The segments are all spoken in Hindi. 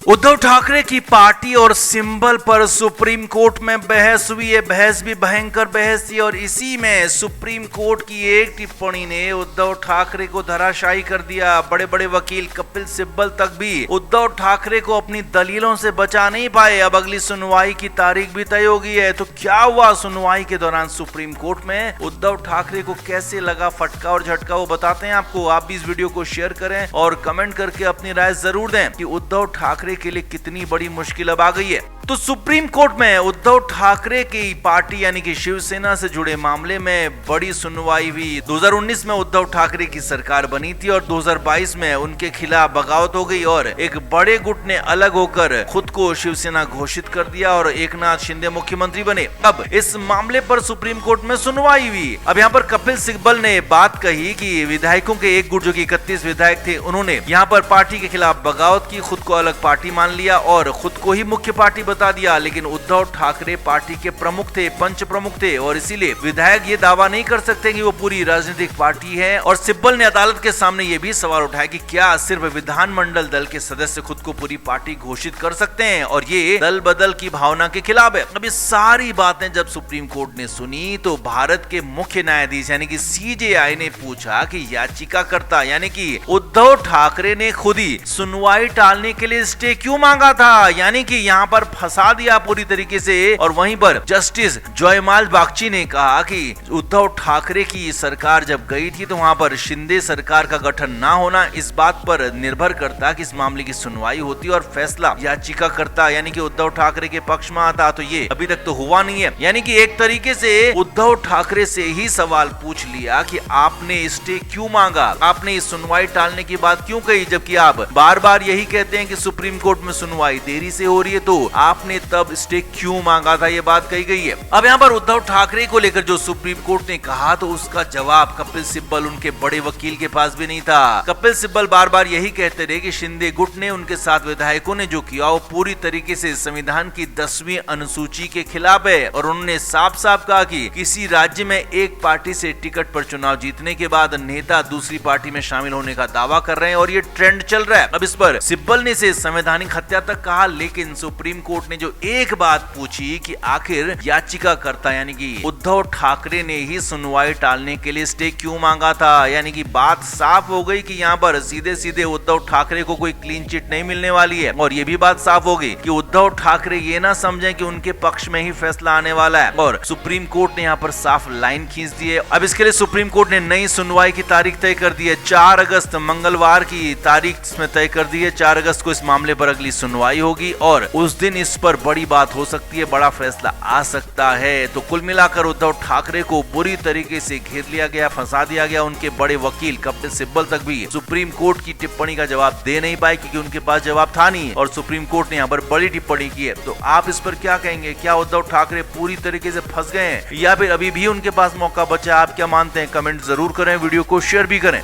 उद्धव ठाकरे की पार्टी और सिंबल पर सुप्रीम कोर्ट में बहस हुई है। बहस भी भयंकर बहस थी और इसी में सुप्रीम कोर्ट की एक टिप्पणी ने उद्धव ठाकरे को धराशायी कर दिया। बड़े बड़े वकील कपिल सिब्बल तक भी उद्धव ठाकरे को अपनी दलीलों से बचा नहीं पाए। अब अगली सुनवाई की तारीख भी तय हो गई है। तो क्या हुआ सुनवाई के दौरान सुप्रीम कोर्ट में, उद्धव ठाकरे को कैसे लगा फटका और झटका, वो बताते हैं आपको। आप भी इस वीडियो को शेयर करें और कमेंट करके अपनी राय जरूर दें कि उद्धव ठाकरे के लिए कितनी बड़ी मुश्किल अब आ गई है। तो सुप्रीम कोर्ट में उद्धव ठाकरे की पार्टी यानी कि शिवसेना से जुड़े मामले में बड़ी सुनवाई हुई। 2019 में उद्धव ठाकरे की सरकार बनी थी और 2022 में उनके खिलाफ बगावत हो गई और एक बड़े गुट ने अलग होकर खुद को शिवसेना घोषित कर दिया और एकनाथ शिंदे मुख्यमंत्री बने। अब इस मामले पर सुप्रीम कोर्ट में सुनवाई हुई। अब यहाँ पर कपिल सिब्बल ने बात कही कि विधायकों के एक गुट जो कि 31 विधायक थे, उन्होंने यहाँ पर पार्टी के खिलाफ बगावत की, खुद को अलग पार्टी मान लिया और खुद को ही मुख्य पार्टी बता दिया। लेकिन उद्धव ठाकरे पार्टी के प्रमुख थे, पंच प्रमुख थे और इसीलिए विधायक ये दावा नहीं कर सकते कि वो पूरी राजनीतिक पार्टी है। और सिब्बल ने अदालत के सामने ये भी सवाल उठाया कि क्या सिर्फ विधानमंडल दल के सदस्य खुद को पूरी पार्टी घोषित कर सकते हैं और ये दल बदल की भावना के खिलाफ है। अब ये सारी बातें जब सुप्रीम कोर्ट ने सुनी तो भारत के मुख्य न्यायाधीश यानी कि सीजेआई ने पूछा कि याचिकाकर्ता यानी कि उद्धव ठाकरे ने खुद ही सुनवाई टालने के लिए स्टे क्यों मांगा था, यानी कि यहाँ पर फंसा दिया पूरी तरीके से। और वहीं पर जस्टिस जयमाल बागची ने कहा कि उद्धव ठाकरे की सरकार जब गई थी तो वहां पर शिंदे सरकार का गठन ना होना इस बात पर निर्भर करता कि इस मामले की सुनवाई होती और फैसला याचिकाकर्ता यानी कि उद्धव ठाकरे के पक्ष में आता। तो ये अभी तक तो हुआ नहीं है। यानी कि एक तरीके से उद्धव ठाकरे से ही सवाल पूछ लिया कि आपने स्टे क्यों मांगा, आपने इस सुनवाई टालने की बात क्यों कही, जबकि आप बार बार यही कहते हैं कि सुप्रीम कोर्ट में सुनवाई देरी से हो रही है, तो आपने तब स्टे क्यों मांगा था, ये बात कही गई है। अब यहाँ पर उद्धव ठाकरे को लेकर जो सुप्रीम कोर्ट ने कहा तो उसका जवाब कपिल सिब्बल उनके बड़े वकील के पास भी नहीं था। कपिल सिब्बल बार बार यही कहते रहे कि शिंदे गुट ने उनके साथ विधायकों ने जो किया वो पूरी तरीके से संविधान की 10वीं अनुसूची के खिलाफ है और उन्होंने साफ साफ कहा कि किसी राज्य में एक पार्टी से टिकट पर चुनाव जीतने के बाद नेता दूसरी पार्टी में शामिल होने का दावा कर रहे हैं और ये ट्रेंड चल रहा है। अब इस पर सिब्बल ने इसे संवैधानिक हत्या तक कहा। लेकिन सुप्रीम कोर्ट ने जो एक बात पूछी कि आखिर याचिकाकर्ता यानी कि उद्धव ठाकरे ने ही सुनवाई टालने के लिए स्टे क्यों मांगा था, यानी कि बात साफ हो गई कि यहाँ पर सीधे सीधे उद्धव ठाकरे को कोई क्लीन चिट नहीं मिलने वाली है। और ये भी बात साफ हो गई कि उद्धव ठाकरे ये ना समझें कि उनके पक्ष में ही फैसला आने वाला है और सुप्रीम कोर्ट ने यहाँ पर साफ लाइन खींच दी है। अब इसके लिए सुप्रीम कोर्ट ने नई सुनवाई की तारीख तय कर दी है। 4 अगस्त मंगलवार की तारीख इसमें तय कर दी है। 4 अगस्त को इस मामले पर अगली सुनवाई होगी और उस दिन इस पर बड़ी बात हो सकती है, बड़ा फैसला आ सकता है। तो कुल मिलाकर उद्धव ठाकरे को बुरी तरीके से घेर लिया गया, फंसा दिया गया। उनके बड़े वकील कपिल सिब्बल तक भी सुप्रीम कोर्ट की टिप्पणी का जवाब दे नहीं पाए क्योंकि उनके पास जवाब था नहीं और सुप्रीम कोर्ट ने यहाँ पर बड़ी टिप्पणी की है। तो आप इस पर क्या कहेंगे? क्या उद्धव ठाकरे पूरी तरीके से फंस गए हैं या फिर अभी भी उनके पास मौका बचा है? आप क्या मानते हैं? कमेंट जरूर करें, वीडियो को शेयर भी करें।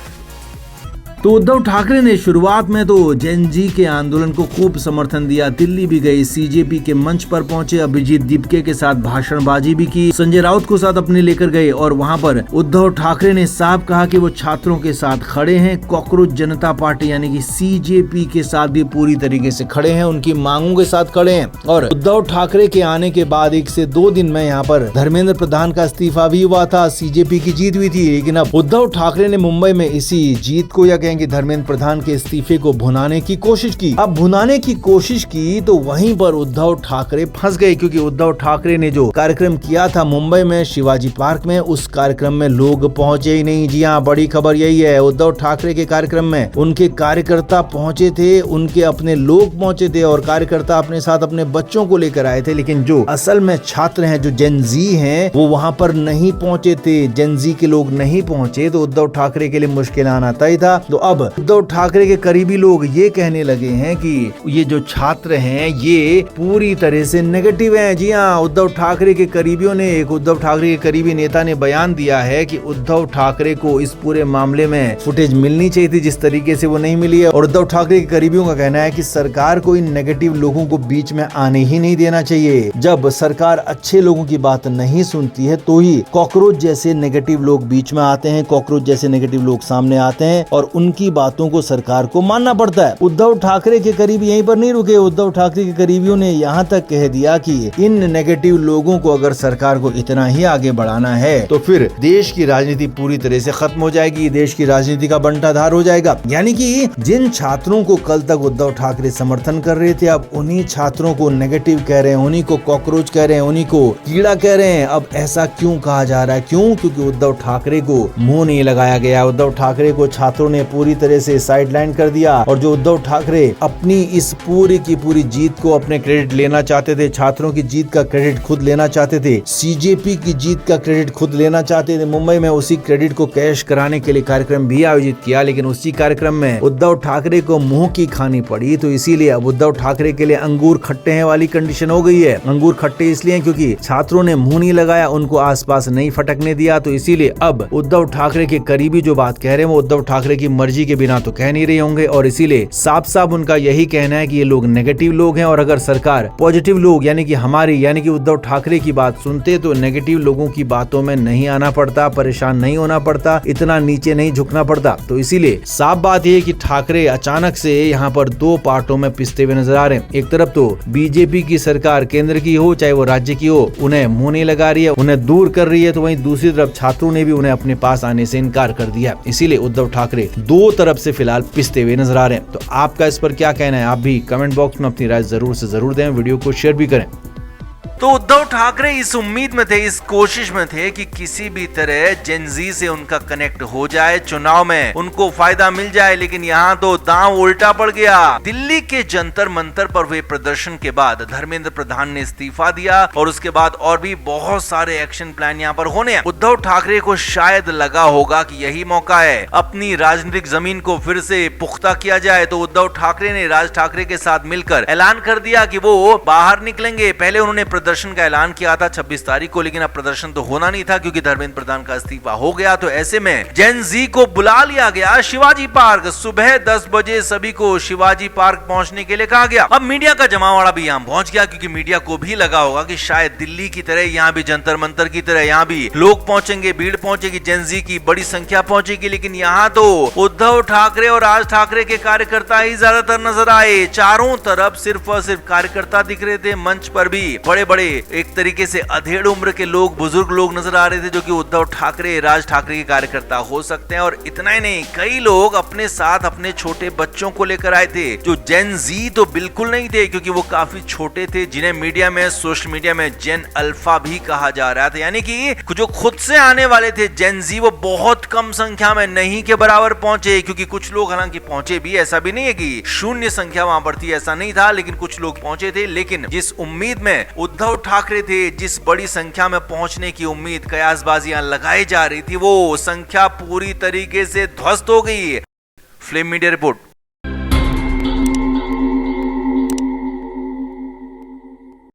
तो उद्धव ठाकरे ने शुरुआत में तो जेन जी के आंदोलन को खूब समर्थन दिया, दिल्ली भी गए, सीजेपी के मंच पर पहुंचे, अभिजीत दीपके के साथ भाषणबाजी भी की, संजय राउत को साथ अपने लेकर गए और वहां पर उद्धव ठाकरे ने साफ कहा कि वो छात्रों के साथ खड़े हैं, कॉकरोच जनता पार्टी यानी कि सीजेपी के साथ भी पूरी तरीके से खड़े हैं, उनकी मांगों के साथ खड़े हैं। और उद्धव ठाकरे के आने के बाद 1 से 2 दिन में यहाँ पर धर्मेंद्र प्रधान का इस्तीफा भी हुआ था, सीजेपी की जीत हुई थी। लेकिन अब उद्धव ठाकरे ने मुंबई में इसी जीत को या कि धर्मेंद्र प्रधान के इस्तीफे को भुनाने की कोशिश की। अब भुनाने की कोशिश की तो वहीं पर उद्धव ठाकरे फंस गए क्योंकि उद्धव ठाकरे ने जो कार्यक्रम किया था मुंबई में शिवाजी पार्क में, उस कार्यक्रम में लोग पहुंचे ही नहीं। जी हाँ, बड़ी खबर यही है। उद्धव ठाकरे के कार्यक्रम में उनके कार्यकर्ता पहुंचे थे, उनके अपने लोग पहुंचे थे और कार्यकर्ता अपने साथ अपने बच्चों को लेकर आए थे। लेकिन जो असल में छात्र हैं, जो जेन जी हैं, वो वहां पर नहीं पहुंचे थे। जेन जी के लोग नहीं पहुंचे तो उद्धव ठाकरे के लिए मुश्किल आना तय था। तो अब उद्धव ठाकरे के करीबी लोग ये कहने लगे हैं कि ये जो छात्र हैं ये पूरी तरह से नेगेटिव हैं। जी हाँ, उद्धव ठाकरे के करीबियों ने, एक उद्धव ठाकरे के करीबी नेता ने बयान दिया है कि उद्धव ठाकरे को इस पूरे मामले में फुटेज मिलनी चाहिए थी, जिस तरीके से वो नहीं मिली है। और उद्धव ठाकरे के करीबियों का कहना है कि सरकार को इन नेगेटिव लोगों को बीच में आने ही नहीं देना चाहिए। जब सरकार अच्छे लोगों की बात नहीं सुनती है तो ही कॉकरोच जैसे नेगेटिव लोग बीच में आते हैं, कॉकरोच जैसे नेगेटिव लोग सामने आते हैं और उन उनकी बातों को सरकार को मानना पड़ता है। उद्धव ठाकरे के करीबी यहीं पर नहीं रुके। उद्धव ठाकरे के करीबियों ने यहाँ तक कह दिया कि इन नेगेटिव लोगों को अगर सरकार को इतना ही आगे बढ़ाना है तो फिर देश की राजनीति पूरी तरह से खत्म हो जाएगी, देश की राजनीति का बंटाधार हो जाएगा। यानी कि जिन छात्रों को कल तक उद्धव ठाकरे समर्थन कर रहे थे, अब उन्हीं छात्रों को नेगेटिव कह रहे हैं, उन्हीं को कॉकरोच कह रहे हैं, उन्हीं को कीड़ा कह रहे हैं। अब ऐसा क्यों कहा जा रहा है? क्यों? क्योंकि उद्धव ठाकरे को मुंह नहीं लगाया गया। उद्धव ठाकरे को छात्रों ने पूरी तरह से साइडलाइन कर दिया और जो उद्धव ठाकरे अपनी इस पूरी की पूरी जीत को अपने क्रेडिट लेना चाहते थे, छात्रों की जीत का क्रेडिट खुद लेना चाहते थे, सीजेपी की जीत का क्रेडिट खुद लेना चाहते थे। मुंबई में उसी क्रेडिट को कैश कराने के लिए कार्यक्रम भी आयोजित किया, लेकिन उसी कार्यक्रम में उद्धव ठाकरे को मुंह की खानी पड़ी। तो इसीलिए अब उद्धव ठाकरे के लिए अंगूर खट्टे हैं वाली कंडीशन हो गई है। अंगूर खट्टे इसलिए क्योंकि छात्रों ने मुंह नहीं लगाया, उनको आसपास नहीं फटकने दिया। तो इसीलिए अब उद्धव ठाकरे के करीबी जो बात कह रहे हैं वो उद्धव ठाकरे की मर्जी के बिना तो कह नहीं रहे होंगे, और इसीलिए साफ साफ उनका यही कहना है कि ये लोग नेगेटिव लोग हैं, और अगर सरकार पॉजिटिव लोग यानी कि उद्धव ठाकरे की बात सुनते तो नेगेटिव लोगों की बातों में नहीं आना पड़ता, परेशान नहीं होना पड़ता, इतना नीचे नहीं झुकना पड़ता। तो इसीलिए साफ बात यह कि ठाकरे अचानक से यहाँ पर दो पार्टों में पिसते हुए नजर आ रहे हैं। एक तरफ तो बीजेपी की सरकार केंद्र की हो चाहे वो राज्य की हो, उन्हें मुंह नहीं लगा रही है, उन्हें दूर कर रही है, तो वहीं दूसरी तरफ छात्रों ने भी उन्हें अपने पास आने से इनकार कर दिया। इसीलिए उद्धव ठाकरे दो तरफ से फिलहाल पिसते हुए नजर आ रहे हैं। तो आपका इस पर क्या कहना है? आप भी कमेंट बॉक्स में अपनी राय जरूर से जरूर दें, वीडियो को शेयर भी करें। तो उद्धव ठाकरे इस उम्मीद में थे, इस कोशिश में थे कि किसी भी तरह जेन जी से उनका कनेक्ट हो जाए, चुनाव में उनको फायदा मिल जाए, लेकिन यहाँ तो दांव उल्टा पड़ गया। दिल्ली के जंतर मंतर पर हुए प्रदर्शन के बाद धर्मेंद्र प्रधान ने इस्तीफा दिया और उसके बाद और भी बहुत सारे एक्शन प्लान यहाँ पर होने हैं। उद्धव ठाकरे को शायद लगा होगा कि यही मौका है अपनी राजनीतिक जमीन को फिर से पुख्ता किया जाए। तो उद्धव ठाकरे ने राज ठाकरे के साथ मिलकर ऐलान कर दिया कि वो बाहर निकलेंगे। पहले उन्होंने प्रदर्शन का ऐलान किया था 26 तारीख को, लेकिन अब प्रदर्शन तो होना नहीं था क्योंकि धर्मेंद्र प्रधान का इस्तीफा हो गया। तो ऐसे में जेन जी को बुला लिया गया शिवाजी पार्क। सुबह 10 बजे सभी को शिवाजी पार्क पहुंचने के लिए कहा गया। अब मीडिया का जमावड़ा भी यहाँ पहुंच गया, क्योंकि मीडिया को भी लगा होगा कि शायद दिल्ली की तरह यहाँ भी जंतर मंतर की तरह यहाँ भी लोग पहुंचेंगे, भीड़ पहुंचेगी, जेन जी की बड़ी संख्या पहुंचेगी। लेकिन यहाँ तो उद्धव ठाकरे और राज ठाकरे के कार्यकर्ता ही ज्यादातर नजर आए। चारों तरफ सिर्फ और सिर्फ कार्यकर्ता दिख रहे थे। मंच पर भी बड़े बड़े एक तरीके से अधेड़ उम्र के लोग, बुजुर्ग लोग नजर आ रहे थे, जो कि उद्धव ठाकरे, राज ठाकरे के कार्यकर्ता हो सकते हैं। और इतना ही नहीं, कई लोग अपने साथ अपने छोटे बच्चों को लेकर आए थे, जो जेन जी तो बिल्कुल नहीं थे, क्योंकि वो काफी छोटे थे, जिन्हें मीडिया में, सोशल मीडिया में जेन अल्फा भी कहा जा रहा था। यानी कि जो खुद से आने वाले थे जेन जी, वो बहुत कम संख्या में, नहीं के बराबर पहुंचे। क्योंकि कुछ लोग हालांकि पहुंचे भी, ऐसा भी नहीं है कि शून्य संख्या वहां पर थी, ऐसा नहीं था, लेकिन कुछ लोग पहुंचे थे। लेकिन जिस उम्मीद में उद्धव ठाकरे थे, जिस बड़ी संख्या में पहुंचने की उम्मीद, कयासबाजियां लगाई जा रही थी, वो संख्या पूरी तरीके से ध्वस्त हो गई। Flame media report.